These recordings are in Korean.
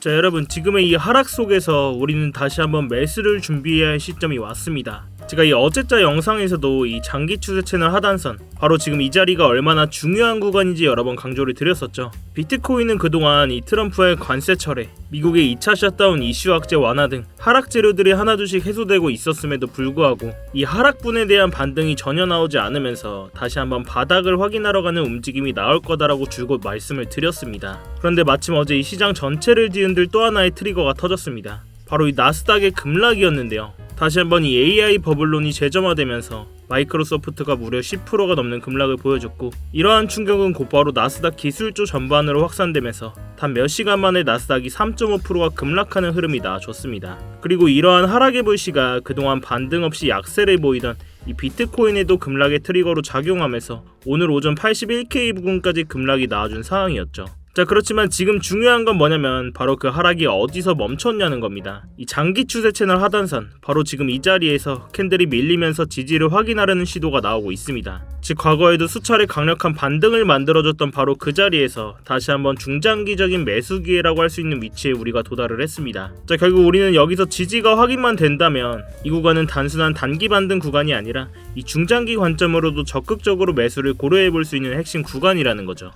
자 여러분, 지금의 이 하락 속에서 우리는 다시 한번 매수를 준비해야 할 시점이 왔습니다. 제가 이 어제자 영상에서도 이 장기 추세 채널 하단선, 바로 지금 이 자리가 얼마나 중요한 구간인지 여러 번 강조를 드렸었죠. 비트코인은 그동안 이 트럼프의 관세 철회, 미국의 2차 셧다운 이슈 악재 완화 등 하락 재료들이 하나둘씩 해소되고 있었음에도 불구하고 이 하락분에 대한 반등이 전혀 나오지 않으면서 다시 한번 바닥을 확인하러 가는 움직임이 나올 거다라고 줄곧 말씀을 드렸습니다. 그런데 마침 어제 이 시장 전체를 뒤흔들 또 하나의 트리거가 터졌습니다. 바로 이 나스닥의 급락이었는데요. 다시 한번 이 AI 버블론이 재점화되면서 마이크로소프트가 무려 10%가 넘는 급락을 보여줬고, 이러한 충격은 곧바로 나스닥 기술주 전반으로 확산되면서 단 몇 시간 만에 나스닥이 3.5%가 급락하는 흐름이 나와줬습니다. 그리고 이러한 하락의 불씨가 그동안 반등 없이 약세를 보이던 이 비트코인에도 급락의 트리거로 작용하면서 오늘 오전 81K 부근까지 급락이 나와준 상황이었죠. 자, 그렇지만 지금 중요한 건 뭐냐면 바로 그 하락이 어디서 멈췄냐는 겁니다. 이 장기 추세 채널 하단선, 바로 지금 이 자리에서 캔들이 밀리면서 지지를 확인하려는 시도가 나오고 있습니다. 즉 과거에도 수차례 강력한 반등을 만들어줬던 바로 그 자리에서 다시 한번 중장기적인 매수 기회라고 할 수 있는 위치에 우리가 도달을 했습니다. 자, 결국 우리는 여기서 지지가 확인만 된다면 이 구간은 단순한 단기 반등 구간이 아니라 이 중장기 관점으로도 적극적으로 매수를 고려해 볼 수 있는 핵심 구간이라는 거죠.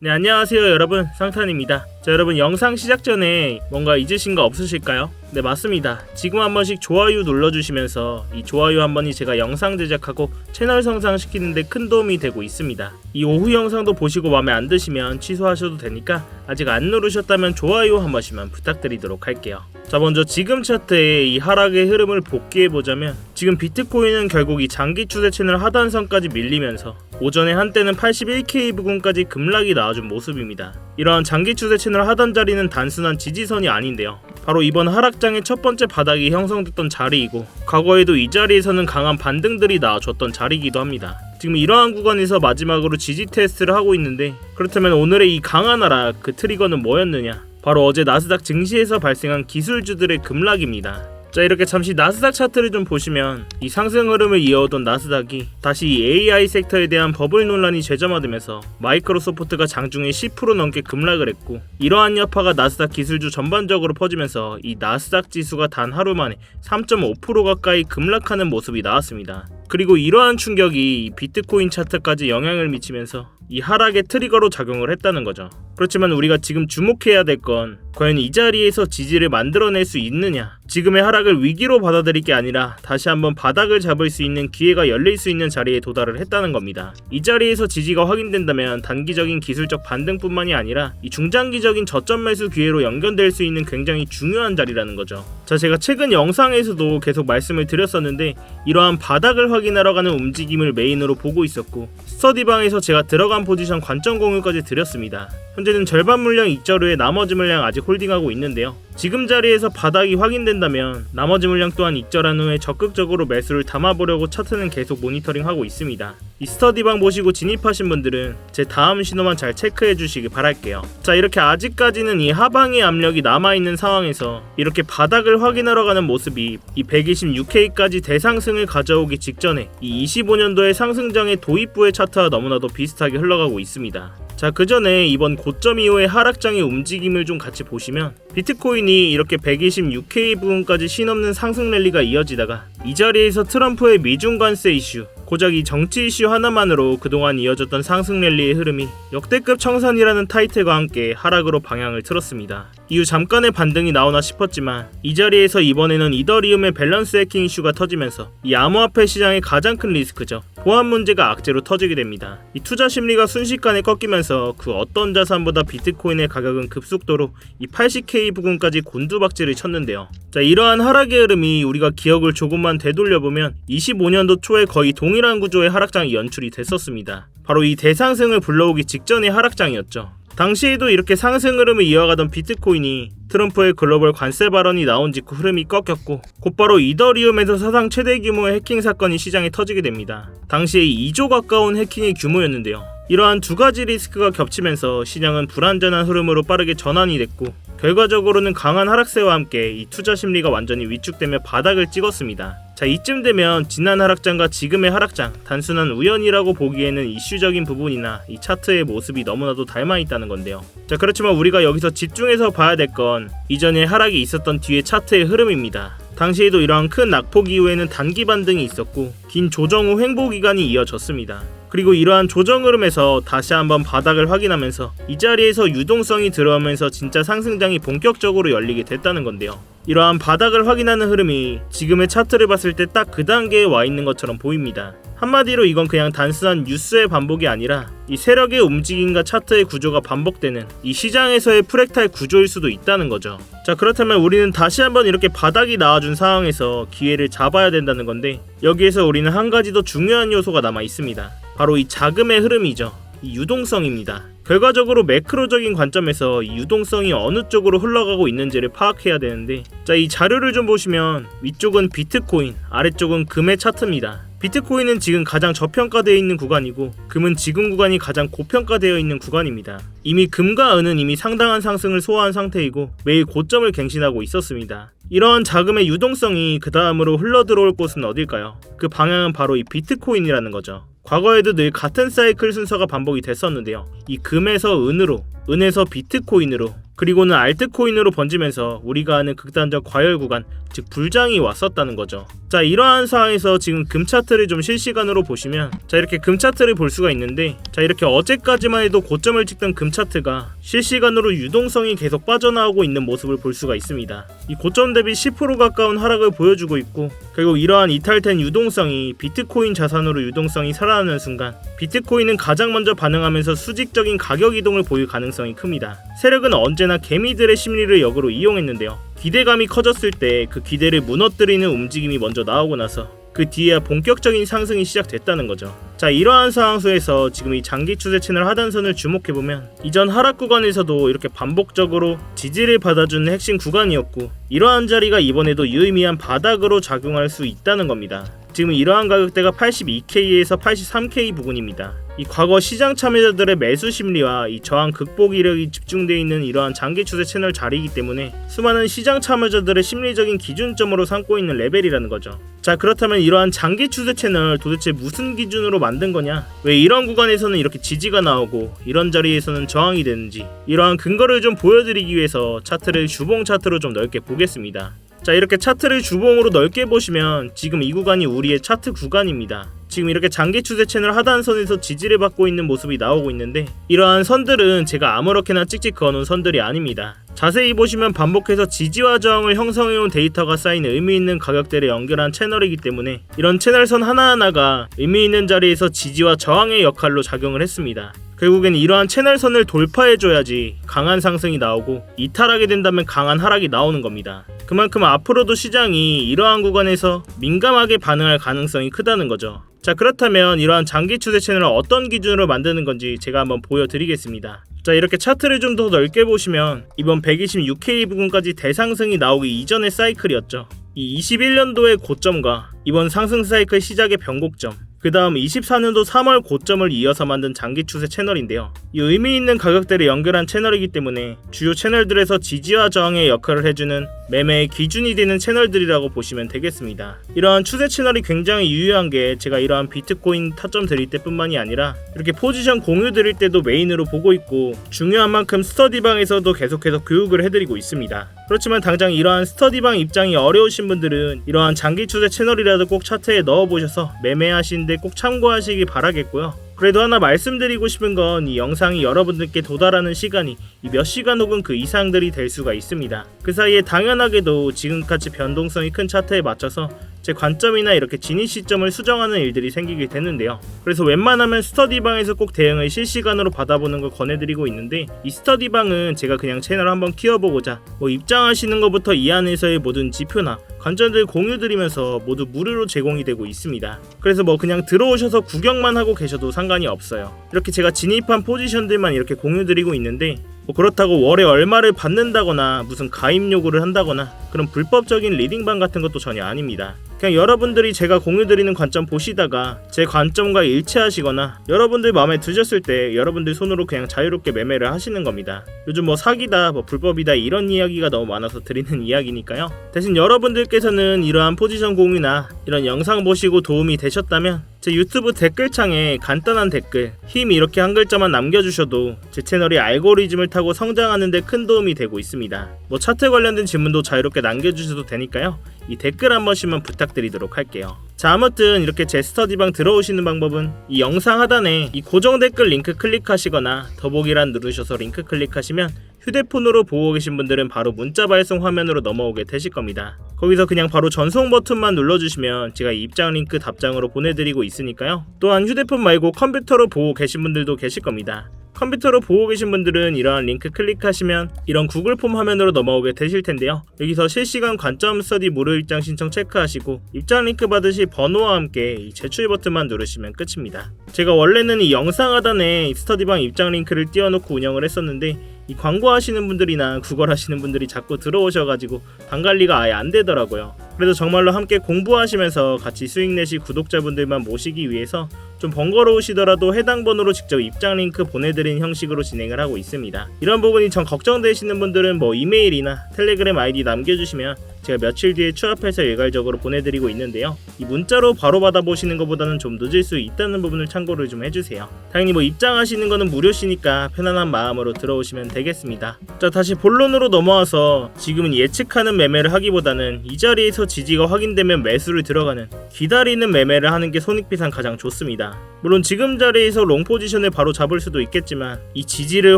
네, 안녕하세요 여러분, 상탄입니다. 자, 여러분, 영상 시작 전에 뭔가 잊으신 거 없으실까요? 네, 맞습니다. 지금 한 번씩 좋아요 눌러주시면서 이 좋아요 한 번이 제가 영상 제작하고 채널 성장시키는데 큰 도움이 되고 있습니다. 이 오후 영상도 보시고 마음에 안 드시면 취소하셔도 되니까 아직 안 누르셨다면 좋아요 한 번씩만 부탁드리도록 할게요. 자, 먼저 지금 차트의 이 하락의 흐름을 복귀해보자면 지금 비트코인은 결국 이 장기 추세 채널 하단선까지 밀리면서 오전에 한때는 81K 부근까지 급락이 나와준 모습입니다. 이러한 장기 추세 채널 하단 자리는 단순한 지지선이 아닌데요. 바로 이번 하락장의 첫 번째 바닥이 형성됐던 자리이고, 과거에도 이 자리에서는 강한 반등들이 나와줬던 자리이기도 합니다. 지금 이러한 구간에서 마지막으로 지지 테스트를 하고 있는데, 그렇다면 오늘의 이 강한 하락, 그 트리거는 뭐였느냐? 바로 어제 나스닥 증시에서 발생한 기술주들의 급락입니다. 자, 이렇게 잠시 나스닥 차트를 좀 보시면 이 상승 흐름을 이어오던 나스닥이 다시 이 AI 섹터에 대한 버블 논란이 재점화되면서 마이크로소프트가 장중에 10% 넘게 급락을 했고, 이러한 여파가 나스닥 기술주 전반적으로 퍼지면서 이 나스닥 지수가 단 하루 만에 3.5% 가까이 급락하는 모습이 나왔습니다. 그리고 이러한 충격이 비트코인 차트까지 영향을 미치면서 이 하락의 트리거로 작용을 했다는 거죠. 그렇지만 우리가 지금 주목해야 될 건 과연 이 자리에서 지지를 만들어낼 수 있느냐, 지금의 하락을 위기로 받아들일 게 아니라 다시 한번 바닥을 잡을 수 있는 기회가 열릴 수 있는 자리에 도달을 했다는 겁니다. 이 자리에서 지지가 확인된다면 단기적인 기술적 반등뿐만이 아니라 이 중장기적인 저점 매수 기회로 연결될 수 있는 굉장히 중요한 자리라는 거죠. 자, 제가 최근 영상에서도 계속 말씀을 드렸었는데 이러한 바닥을 확인하러 가는 움직임을 메인으로 보고 있었고, 스터디방에서 제가 들어간 포지션 관점 공유까지 드렸습니다. 현재는 절반 물량 익절 후에 나머지 물량 아직 홀딩하고 있는데요. 지금 자리에서 바닥이 확인된다면 나머지 물량 또한 익절한 후에 적극적으로 매수를 담아보려고 차트는 계속 모니터링하고 있습니다. 이 스터디방 보시고 진입하신 분들은 제 다음 신호만 잘 체크해 주시기 바랄게요. 자, 이렇게 아직까지는 이 하방의 압력이 남아있는 상황에서 이렇게 바닥을 확인하러 가는 모습이 이 126K까지 대상승을 가져오기 직전에 이 25년도의 상승장의 도입부의 차트와 너무나도 비슷하게 흘러가고 있습니다. 자, 그 전에 이번 고점 이후의 하락장의 움직임을 좀 같이 보시면 비트코인이 이렇게 126K 부근까지 신없는 상승 랠리가 이어지다가 이 자리에서 트럼프의 미중 관세 이슈, 고작 이 정치 이슈 하나만으로 그동안 이어졌던 상승 랠리의 흐름이 역대급 청산이라는 타이틀과 함께 하락으로 방향을 틀었습니다. 이후 잠깐의 반등이 나오나 싶었지만 이 자리에서 이번에는 이더리움의 밸런스 해킹 이슈가 터지면서 이 암호화폐 시장의 가장 큰 리스크죠. 보안 문제가 악재로 터지게 됩니다. 이 투자 심리가 순식간에 꺾이면서 그 어떤 자산보다 비트코인의 가격은 급속도로 이 80K 부근까지 곤두박질을 쳤는데요. 자, 이러한 하락의 흐름이 우리가 기억을 조금만 되돌려보면 25년도 초에 거의 동일한 구조의 하락장이 연출이 됐었습니다. 바로 이 대상승을 불러오기 직전의 하락장이었죠. 당시에도 이렇게 상승 흐름을 이어가던 비트코인이 트럼프의 글로벌 관세 발언이 나온 직후 흐름이 꺾였고, 곧바로 이더리움에서 사상 최대 규모의 해킹 사건이 시장에 터지게 됩니다. 당시에 2조 가까운 해킹의 규모였는데요. 이러한 두 가지 리스크가 겹치면서 시장은 불안전한 흐름으로 빠르게 전환이 됐고 결과적으로는 강한 하락세와 함께 이 투자 심리가 완전히 위축되며 바닥을 찍었습니다. 자, 이쯤 되면 지난 하락장과 지금의 하락장, 단순한 우연이라고 보기에는 이슈적인 부분이나 이 차트의 모습이 너무나도 닮아 있다는 건데요. 자, 그렇지만 우리가 여기서 집중해서 봐야 될 건 이전에 하락이 있었던 뒤의 차트의 흐름입니다. 당시에도 이러한 큰 낙폭 이후에는 단기 반등이 있었고 긴 조정 후 횡보 기간이 이어졌습니다. 그리고 이러한 조정 흐름에서 다시 한번 바닥을 확인하면서 이 자리에서 유동성이 들어오면서 진짜 상승장이 본격적으로 열리게 됐다는 건데요. 이러한 바닥을 확인하는 흐름이 지금의 차트를 봤을 때 딱 그 단계에 와 있는 것처럼 보입니다. 한마디로 이건 그냥 단순한 뉴스의 반복이 아니라 이 세력의 움직임과 차트의 구조가 반복되는 이 시장에서의 프랙탈 구조일 수도 있다는 거죠. 자, 그렇다면 우리는 다시 한번 이렇게 바닥이 나와준 상황에서 기회를 잡아야 된다는 건데 여기에서 우리는 한 가지 더 중요한 요소가 남아 있습니다. 바로 이 자금의 흐름이죠. 이 유동성입니다. 결과적으로 매크로적인 관점에서 이 유동성이 어느 쪽으로 흘러가고 있는지를 파악해야 되는데, 자, 이 자료를 좀 보시면 위쪽은 비트코인, 아래쪽은 금의 차트입니다. 비트코인은 지금 가장 저평가되어 있는 구간이고 금은 지금 구간이 가장 고평가되어 있는 구간입니다. 이미 금과 은은 이미 상당한 상승을 소화한 상태이고 매일 고점을 갱신하고 있었습니다. 이러한 자금의 유동성이 그 다음으로 흘러들어올 곳은 어딜까요? 그 방향은 바로 이 비트코인이라는 거죠. 과거에도 늘 같은 사이클 순서가 반복이 됐었는데요. 이 금에서 은으로, 은에서 비트코인으로, 그리고는 알트코인으로 번지면서 우리가 아는 극단적 과열 구간, 즉 불장이 왔었다는 거죠. 자, 이러한 상황에서 지금 금 차트를 좀 실시간으로 보시면, 자, 이렇게 금 차트를 볼 수가 있는데, 자, 이렇게 어제까지만 해도 고점을 찍던 금 차트가 실시간으로 유동성이 계속 빠져나오고 있는 모습을 볼 수가 있습니다. 이 고점 대비 10% 가까운 하락을 보여주고 있고, 결국 이러한 이탈된 유동성이 비트코인 자산으로 유동성이 살아나는 순간 비트코인은 가장 먼저 반응하면서 수직적인 가격 이동을 보일 가능성이 큽니다. 세력은 언제나 개미들의 심리를 역으로 이용했는데요. 기대감이 커졌을 때 그 기대를 무너뜨리는 움직임이 먼저 나오고 나서 그 뒤에야 본격적인 상승이 시작됐다는 거죠. 자, 이러한 상황 속에서 지금 이 장기 추세 채널 하단선을 주목해보면 이전 하락 구간에서도 이렇게 반복적으로 지지를 받아주는 핵심 구간이었고 이러한 자리가 이번에도 유의미한 바닥으로 작용할 수 있다는 겁니다. 지금 이러한 가격대가 82K에서 83K 부근입니다. 이 과거 시장 참여자들의 매수 심리와 이 저항 극복 이력이 집중되어 있는 이러한 장기 추세 채널 자리이기 때문에 수많은 시장 참여자들의 심리적인 기준점으로 삼고 있는 레벨이라는 거죠. 자, 그렇다면 이러한 장기 추세 채널 도대체 무슨 기준으로 만든 거냐? 왜 이런 구간에서는 이렇게 지지가 나오고 이런 자리에서는 저항이 되는지 이러한 근거를 좀 보여드리기 위해서 차트를 주봉 차트로 좀 넓게 보겠습니다. 자, 이렇게 차트를 주봉으로 넓게 보시면 지금 이 구간이 우리의 차트 구간입니다. 지금 이렇게 장기 추세 채널 하단선에서 지지를 받고 있는 모습이 나오고 있는데 이러한 선들은 제가 아무렇게나 찍찍 그어놓은 선들이 아닙니다. 자세히 보시면 반복해서 지지와 저항을 형성해온 데이터가 쌓인 의미있는 가격대를 연결한 채널이기 때문에 이런 채널선 하나하나가 의미있는 자리에서 지지와 저항의 역할로 작용을 했습니다. 결국엔 이러한 채널선을 돌파해줘야지 강한 상승이 나오고 이탈하게 된다면 강한 하락이 나오는 겁니다. 그만큼 앞으로도 시장이 이러한 구간에서 민감하게 반응할 가능성이 크다는 거죠. 자, 그렇다면 이러한 장기 추세 채널을 어떤 기준으로 만드는 건지 제가 한번 보여드리겠습니다. 자, 이렇게 차트를 좀 더 넓게 보시면 이번 126K 부근까지 대상승이 나오기 이전의 사이클이었죠. 이 21년도의 고점과 이번 상승 사이클 시작의 변곡점, 그 다음 24년도 3월 고점을 이어서 만든 장기 추세 채널인데요. 이 의미 있는 가격대를 연결한 채널이기 때문에 주요 채널들에서 지지와 저항의 역할을 해주는 매매의 기준이 되는 채널들이라고 보시면 되겠습니다. 이러한 추세 채널이 굉장히 유효한 게 제가 이러한 비트코인 타점 드릴 때뿐만이 아니라 이렇게 포지션 공유 드릴 때도 메인으로 보고 있고 중요한 만큼 스터디방에서도 계속해서 교육을 해드리고 있습니다. 그렇지만 당장 이러한 스터디방 입장이 어려우신 분들은 이러한 장기 추세 채널이라도 꼭 차트에 넣어보셔서 매매하시는데 꼭 참고하시기 바라겠고요. 그래도 하나 말씀드리고 싶은 건 이 영상이 여러분들께 도달하는 시간이 이 몇 시간 혹은 그 이상들이 될 수가 있습니다. 그 사이에 당연하게도 지금같이 변동성이 큰 차트에 맞춰서 제 관점이나 이렇게 진입 시점을 수정하는 일들이 생기게 되는데요. 그래서 웬만하면 스터디방에서 꼭 대응을 실시간으로 받아보는 걸 권해드리고 있는데 이 스터디방은 제가 그냥 채널 한번 키워보고자 입장하시는 것부터 이 안에서의 모든 지표나 관점들 공유드리면서 모두 무료로 제공이 되고 있습니다. 그래서 그냥 들어오셔서 구경만 하고 계셔도 상관이 없어요. 이렇게 제가 진입한 포지션들만 이렇게 공유드리고 있는데 그렇다고 월에 얼마를 받는다거나 무슨 가입 요구를 한다거나 그런 불법적인 리딩방 같은 것도 전혀 아닙니다. 그냥 여러분들이 제가 공유드리는 관점 보시다가 제 관점과 일치하시거나 여러분들 마음에 드셨을 때 여러분들 손으로 그냥 자유롭게 매매를 하시는 겁니다. 요즘 뭐 사기다, 뭐 불법이다 이런 이야기가 너무 많아서 드리는 이야기니까요. 대신 여러분들께서는 이러한 포지션 공유나 이런 영상 보시고 도움이 되셨다면 제 유튜브 댓글창에 간단한 댓글 힘 이렇게 한 글자만 남겨주셔도 제 채널이 알고리즘을 타고 성장하는 데 큰 도움이 되고 있습니다. 뭐 차트 관련된 질문도 자유롭게 남겨주셔도 되니까요. 이 댓글 한 번씩만 부탁드리도록 할게요. 자, 아무튼 이렇게 제 스터디방 들어오시는 방법은 이 영상 하단에 이 고정 댓글 링크 클릭하시거나 더보기란 누르셔서 링크 클릭하시면 휴대폰으로 보고 계신 분들은 바로 문자 발송 화면으로 넘어오게 되실 겁니다. 거기서 그냥 바로 전송 버튼만 눌러주시면 제가 입장 링크 답장으로 보내드리고 있으니까요. 또한 휴대폰 말고 컴퓨터로 보고 계신 분들도 계실 겁니다. 컴퓨터로 보고 계신 분들은 이러한 링크 클릭하시면 이런 구글 폼 화면으로 넘어오게 되실 텐데요. 여기서 실시간 관점 스터디 무료 입장 신청 체크하시고 입장 링크 받으실 번호와 함께 이 제출 버튼만 누르시면 끝입니다. 제가 원래는 이 영상 하단에 스터디방 입장 링크를 띄워놓고 운영을 했었는데 이 광고하시는 분들이나 구걸하시는 분들이 자꾸 들어오셔가지고 방관리가 아예 안 되더라고요. 그래서 정말로 함께 공부하시면서 같이 수익 내실 구독자분들만 모시기 위해서 좀 번거로우시더라도 해당 번호로 직접 입장 링크 보내드리는 형식으로 진행을 하고 있습니다. 이런 부분이 전 걱정되시는 분들은 뭐 이메일이나 텔레그램 아이디 남겨주시면 제가 며칠 뒤에 추합해서 일괄적으로 보내드리고 있는데요. 이 문자로 바로 받아보시는 것보다는 좀 늦을 수 있다는 부분을 참고를 좀 해주세요. 당연히 뭐 입장하시는 거는 무료시니까 편안한 마음으로 들어오시면 되겠습니다. 자, 다시 본론으로 넘어와서 지금은 예측하는 매매를 하기보다는 이 자리에서 지지가 확인되면 매수를 들어가는 기다리는 매매를 하는 게 손익비상 가장 좋습니다. 물론 지금 자리에서 롱 포지션을 바로 잡을 수도 있겠지만 이 지지를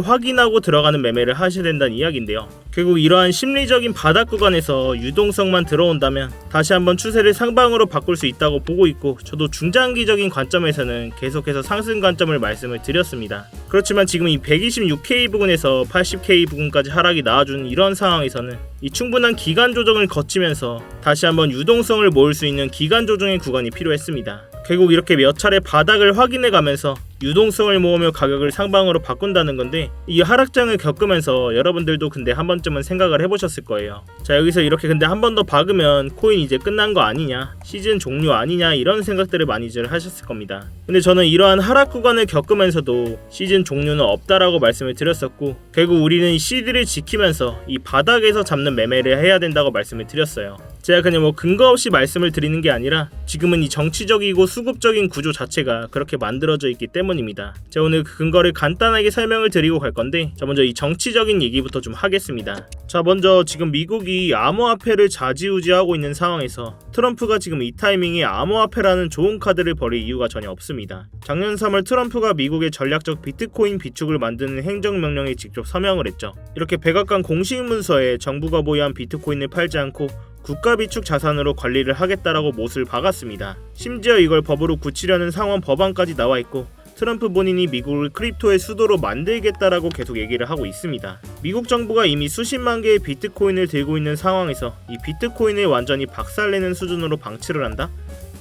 확인하고 들어가는 매매를 하셔야 된다는 이야기인데요. 결국 이러한 심리적인 바닥 구간에서 유동성만 들어온다면 다시 한번 추세를 상방으로 바꿀 수 있다고 보고 있고, 저도 중장기적인 관점에서는 계속해서 상승 관점을 말씀을 드렸습니다. 그렇지만 지금 이 126K 부근에서 80K 부근까지 하락이 나와준 이런 상황에서는 이 충분한 기간 조정을 거치면서 다시 한번 유동성을 모을 수 있는 기간 조정의 구간이 필요했습니다. 결국 이렇게 몇 차례 바닥을 확인해 가면서 유동성을 모으며 가격을 상방으로 바꾼다는 건데, 이 하락장을 겪으면서 여러분들도 근데 한 번쯤은 생각을 해보셨을 거예요. 자, 여기서 이렇게 근데 한 번 더 박으면 코인 이제 끝난 거 아니냐, 시즌 종료 아니냐, 이런 생각들을 많이들 하셨을 겁니다. 근데 저는 이러한 하락 구간을 겪으면서도 시즌 종료는 없다라고 말씀을 드렸었고, 결국 우리는 CD를 지키면서 이 바닥에서 잡는 매매를 해야 된다고 말씀을 드렸어요. 제가 그냥 뭐 근거 없이 말씀을 드리는 게 아니라 지금은 이 정치적이고 수급적인 구조 자체가 그렇게 만들어져 있기 때문입니다. 제가 오늘 그 근거를 간단하게 설명을 드리고 갈 건데, 자, 먼저 이 정치적인 얘기부터 좀 하겠습니다. 자, 먼저 지금 미국이 암호화폐를 좌지우지하고 있는 상황에서 트럼프가 지금 이 타이밍에 암호화폐라는 좋은 카드를 버릴 이유가 전혀 없습니다. 작년 3월 트럼프가 미국의 전략적 비트코인 비축을 만드는 행정명령에 직접 서명을 했죠. 이렇게 백악관 공식 문서에 정부가 보유한 비트코인을 팔지 않고 국가 비축 자산으로 관리를 하겠다라고 못을 박았습니다. 심지어 이걸 법으로 굳히려는 상원 법안까지 나와 있고, 트럼프 본인이 미국을 크립토의 수도로 만들겠다라고 계속 얘기를 하고 있습니다. 미국 정부가 이미 수십만 개의 비트코인을 들고 있는 상황에서 이 비트코인을 완전히 박살내는 수준으로 방치를 한다?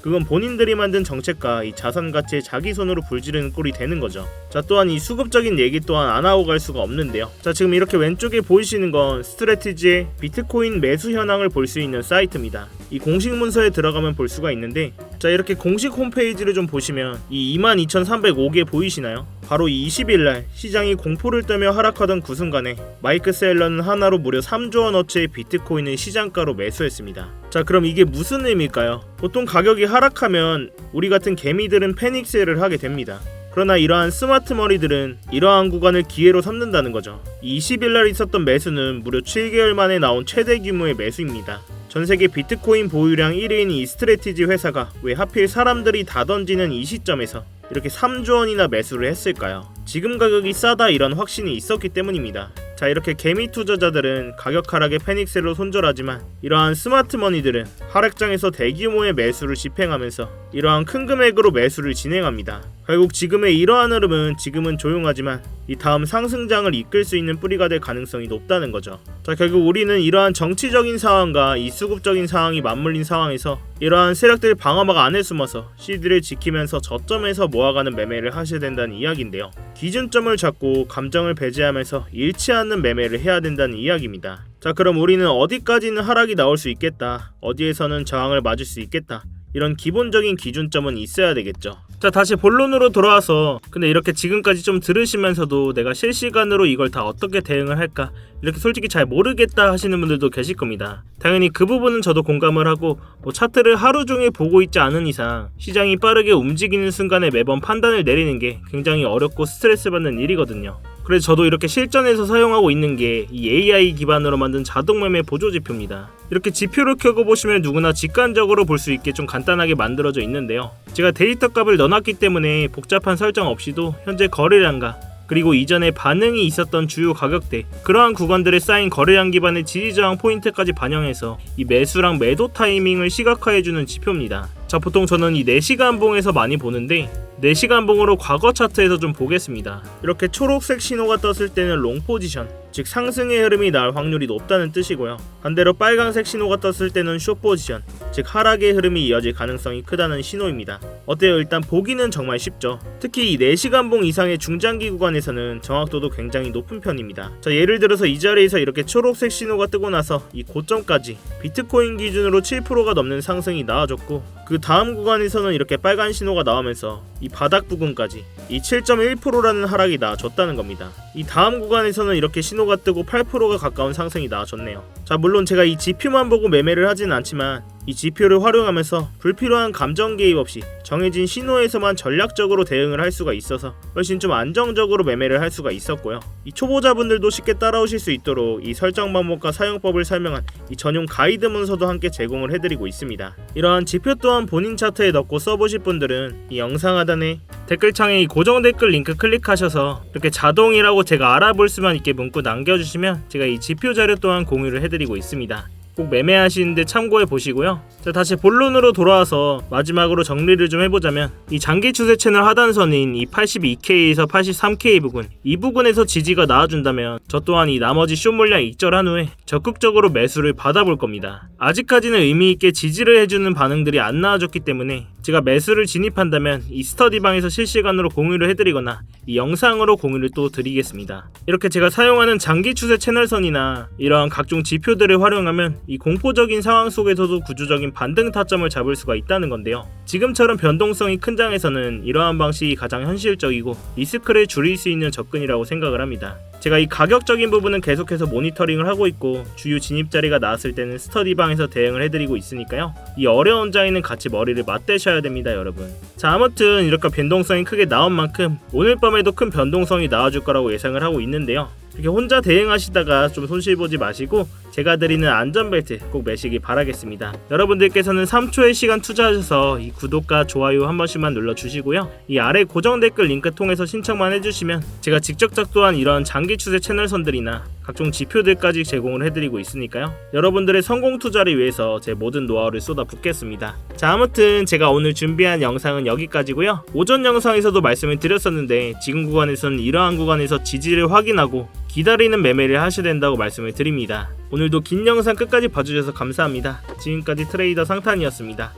그건 본인들이 만든 정책과 이 자산 가치에 자기 손으로 불지르는 꼴이 되는 거죠. 자, 또한 이 수급적인 얘기 또한 안 하고 갈 수가 없는데요. 자, 지금 이렇게 왼쪽에 보이시는 건 스트래티지의 비트코인 매수 현황을 볼 수 있는 사이트입니다. 이 공식 문서에 들어가면 볼 수가 있는데, 자, 이렇게 공식 홈페이지를 좀 보시면 이 22,305개 보이시나요? 바로 이 20일날 시장이 공포를 떨며 하락하던 그 순간에 마이크 셀러는 하나로 무려 3조 원어치의 비트코인을 시장가로 매수했습니다. 자, 그럼 이게 무슨 의미일까요? 보통 가격이 하락하면 우리 같은 개미들은 패닉셀을 하게 됩니다. 그러나 이러한 스마트 머리들은 이러한 구간을 기회로 삼는다는 거죠. 20일날 있었던 매수는 무려 7개월 만에 나온 최대 규모의 매수입니다. 전세계 비트코인 보유량 1위인 이 스트래티지 회사가 왜 하필 사람들이 다 던지는 이 시점에서 이렇게 3조 원이나 매수를 했을까요? 지금 가격이 싸다 이런 확신이 있었기 때문입니다. 자, 이렇게 개미 투자자들은 가격 하락에 패닉셀로 손절하지만 이러한 스마트 머니들은 하락장에서 대규모의 매수를 집행하면서 이러한 큰 금액으로 매수를 진행합니다. 결국 지금의 이러한 흐름은 지금은 조용하지만 이 다음 상승장을 이끌 수 있는 뿌리가 될 가능성이 높다는 거죠. 자, 결국 우리는 이러한 정치적인 상황과 이 수급적인 상황이 맞물린 상황에서 이러한 세력들 방어막 안에 숨어서 CD를 지키면서 저점에서 모아가는 매매를 하셔야 된다는 이야기인데요. 기준점을 잡고 감정을 배제하면서 잃지 않는 매매를 해야 된다는 이야기입니다. 자, 그럼 우리는 어디까지는 하락이 나올 수 있겠다, 어디에서는 저항을 맞을 수 있겠다, 이런 기본적인 기준점은 있어야 되겠죠. 자, 다시 본론으로 돌아와서, 근데 이렇게 지금까지 좀 들으시면서도 내가 실시간으로 이걸 다 어떻게 대응을 할까, 이렇게 솔직히 잘 모르겠다 하시는 분들도 계실 겁니다. 당연히 그 부분은 저도 공감을 하고, 차트를 하루 종일 보고 있지 않은 이상 시장이 빠르게 움직이는 순간에 매번 판단을 내리는 게 굉장히 어렵고 스트레스 받는 일이거든요. 그래서 저도 이렇게 실전에서 사용하고 있는 게 이 AI 기반으로 만든 자동매매 보조지표입니다. 이렇게 지표를 켜고 보시면 누구나 직관적으로 볼 수 있게 좀 간단하게 만들어져 있는데요. 제가 데이터 값을 넣어놨기 때문에 복잡한 설정 없이도 현재 거래량과 그리고 이전에 반응이 있었던 주요 가격대, 그러한 구간들에 쌓인 거래량 기반의 지지저항 포인트까지 반영해서 이 매수랑 매도 타이밍을 시각화해주는 지표입니다. 자, 보통 저는 이 4시간 봉에서 많이 보는데 4시간 봉으로 과거 차트에서 좀 보겠습니다. 이렇게 초록색 신호가 떴을 때는 롱 포지션, 즉 상승의 흐름이 나올 확률이 높다는 뜻이고요. 반대로 빨간색 신호가 떴을 때는 숏 포지션, 즉 하락의 흐름이 이어질 가능성이 크다는 신호입니다. 어때요? 일단 보기는 정말 쉽죠. 특히 이 4시간 봉 이상의 중장기 구간에서는 정확도도 굉장히 높은 편입니다. 자, 예를 들어서 이 자리에서 이렇게 초록색 신호가 뜨고 나서 이 고점까지 비트코인 기준으로 7%가 넘는 상승이 나와줬고, 그 다음 구간에서는 이렇게 빨간 신호가 나오면서 이 바닥 부근까지 이 7.1%라는 하락이 나와줬다는 겁니다. 이 다음 구간에서는 이렇게 신호가 뜨고 8%가 가까운 상승이 나와줬네요. 자, 물론 제가 이 지표만 보고 매매를 하진 않지만 이 지표를 활용하면서 불필요한 감정 개입 없이 정해진 신호에서만 전략적으로 대응을 할 수가 있어서 훨씬 좀 안정적으로 매매를 할 수가 있었고요. 이 초보자분들도 쉽게 따라오실 수 있도록 이 설정 방법과 사용법을 설명한 이 전용 가이드 문서도 함께 제공을 해드리고 있습니다. 이러한 지표 또한 본인 차트에 넣고 써보실 분들은 이 영상 하단에 댓글창에 이 고정 댓글 링크 클릭하셔서 이렇게 자동이라고 제가 알아볼 수만 있게 문구 남겨주시면 제가 이 지표 자료 또한 공유를 해드리고 있습니다. 꼭 매매하시는데 참고해 보시고요. 자, 다시 본론으로 돌아와서 마지막으로 정리를 좀 해보자면, 이 장기 추세 채널 하단선인 이 82K에서 83K 부근, 이 부근에서 지지가 나와준다면 저 또한 이 나머지 숏 물량 익절한 후에 적극적으로 매수를 받아볼 겁니다. 아직까지는 의미있게 지지를 해주는 반응들이 안 나와줬기 때문에 제가 매수를 진입한다면 이 스터디방에서 실시간으로 공유를 해드리거나 이 영상으로 공유를 또 드리겠습니다. 이렇게 제가 사용하는 장기 추세 채널선이나 이러한 각종 지표들을 활용하면 이 공포적인 상황 속에서도 구조적인 반등 타점을 잡을 수가 있다는 건데요. 지금처럼 변동성이 큰 장에서는 이러한 방식이 가장 현실적이고 리스크를 줄일 수 있는 접근이라고 생각을 합니다. 제가 이 가격적인 부분은 계속해서 모니터링을 하고 있고, 주요 진입 자리가 나왔을 때는 스터디방에서 대응을 해드리고 있으니까요. 이 어려운 장에는 같이 머리를 맞대셔야 됩니다, 여러분. 자, 아무튼 이렇게 변동성이 크게 나온 만큼 오늘 밤에도 큰 변동성이 나와줄 거라고 예상을 하고 있는데요. 이렇게 혼자 대응하시다가 좀 손실 보지 마시고 제가 드리는 안전벨트 꼭 매시기 바라겠습니다. 여러분들께서는 3초의 시간 투자하셔서 이 구독과 좋아요 한 번씩만 눌러주시고요. 이 아래 고정 댓글 링크 통해서 신청만 해주시면 제가 직접 작도한 이런 장기 추세 채널선들이나 각종 지표들까지 제공을 해드리고 있으니까요. 여러분들의 성공 투자를 위해서 제 모든 노하우를 쏟아붓겠습니다. 자, 아무튼 제가 오늘 준비한 영상은 여기까지고요. 오전 영상에서도 말씀을 드렸었는데 지금 구간에서는 이러한 구간에서 지지를 확인하고 기다리는 매매를 하셔야 된다고 말씀을 드립니다. 오늘도 긴 영상 끝까지 봐주셔서 감사합니다. 지금까지 트레이더 상탄이었습니다.